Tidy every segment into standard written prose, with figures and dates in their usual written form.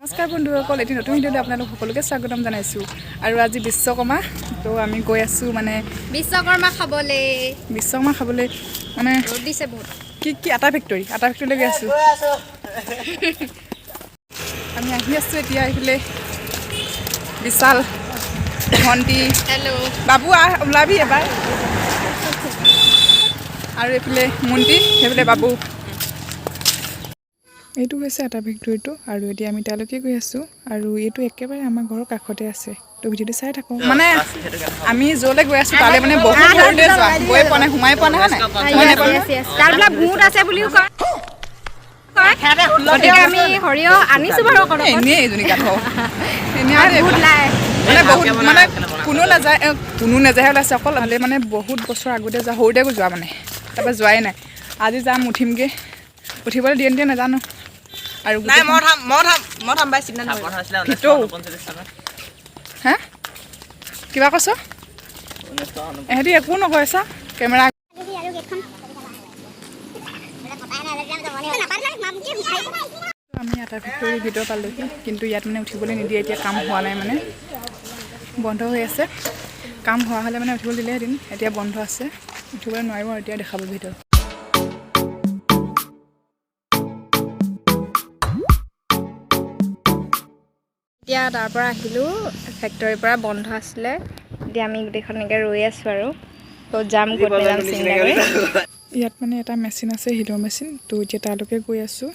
নমস্কাৰ বন্ধুসকল, এটি নতুন ভিডিঅ'লৈ আপোনালোক সকলোকে স্বাগতম জনাইছোঁ। আৰু আজি বিশ্বকৰ্মা, তো আমি গৈ আছোঁ মানে বিশ্বকৰ্মা খাবলৈ মানে ৰ'দ দিছে বহুত। কি আটা ফেক্টৰীলৈ গৈ আছোঁ। আমি আহি আছোঁ এতিয়া এইফালে বিশাল ভণ্টি হেল্ল' বাবু ওলাবি এবাৰ, আৰু এইফালে মন্টি, সেইফালে বাবু। এইটো হৈছে আটা ফেক্টৰীটো, আৰু এতিয়া আমি তালৈকে গৈ আছোঁ। আৰু এইটো একেবাৰে আমাৰ ঘৰৰ কাষতে আছে। তো ভিডিঅ'টো চাই থাকোঁ। মানে আমি য'লৈ গৈ আছোঁ তালৈ মানে বহুত সৰুতে যোৱা, গৈ পোৱা নাই, সোমাই পোৱা নাই। তাৰবিলাক ভূত আছে বুলিও কয়। গতিকে আমি সৰিয়হ আনিছোঁ বাৰু, এনেই এইজনী গাধ ভূত নাই মানে বহুত মানে কোনো নাযায় ওলাইছে অকল হ'লে মানে বহুত বছৰ আগতে যোৱা, সৰুতে যোৱা মানে, তাৰপৰা যোৱাই নাই। আজি যাম, উঠিবলৈ দিয়ে নিদিয়ে নাজানো। আৰু হা কিবা কৈছ? এহেঁতি একো নকয় চা কেমেৰা। আমি আটা ফেক্টৰীৰ ভিতৰত পালোঁহি, কিন্তু ইয়াত মানে উঠিবলৈ নিদিয়ে। এতিয়া কাম হোৱা নাই, মানে বন্ধ হৈ আছে। কাম হোৱা হ'লে মানে উঠিবলৈ দিলেহেঁতেন, এতিয়া বন্ধ আছে, উঠিবলৈ নোৱাৰিব। আৰু এতিয়া দেখাব ভিতৰত। এতিয়া তাৰ পৰা আহিলোঁ, ফেক্টৰীৰ পৰা বন্ধ আছিলে। এতিয়া আমি গোটেইখন এনেকৈ ৰৈ আছোঁ আৰু ক'ত যাম ক'ত নাযাম চিন্তা কৰি। ইয়াত মানে এটা মেচিন আছে, হিলৰ মেচিন, তো এতিয়া তালৈকে গৈ আছোঁ।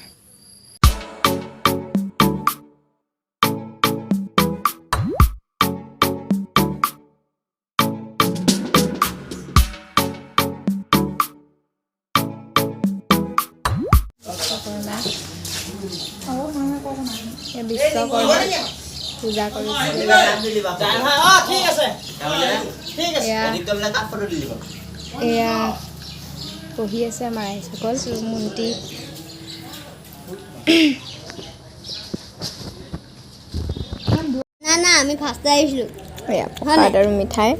বিশ্বকৰ্মা পূজা কৰিছে। এয়া পঢ়ি আছে আমাৰ আইসকল, মন্ত্ৰী। না আমি ফাৰ্ষ্ট আহিছিলোঁ। এয়া প্ৰসাদ আৰু মিঠাই।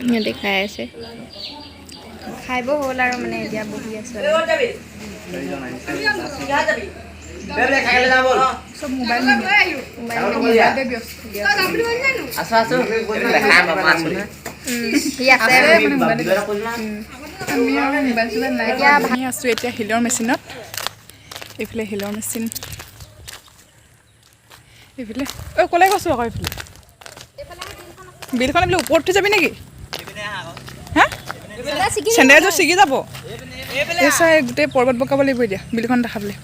সিহঁতি খাই আছে, খাই বৈ হ'ল আৰু মানে এতিয়া বহি আছোঁ। চব মোবাইল আমি আছোঁ এতিয়া শিলৰ মেচিনত। এইফালে শিলৰ মেচিন, এইফালে ক'লে গৈছোঁ আকৌ এইফালে বিলখন এইফালে ওপৰত উঠি যাবি নেকি? হা চেণ্ডেলযোৰ ছিগি যাব। এই চাই গোটেই পৰ্বত বগাব লাগিব এতিয়া বিলখন দেখাবলৈ।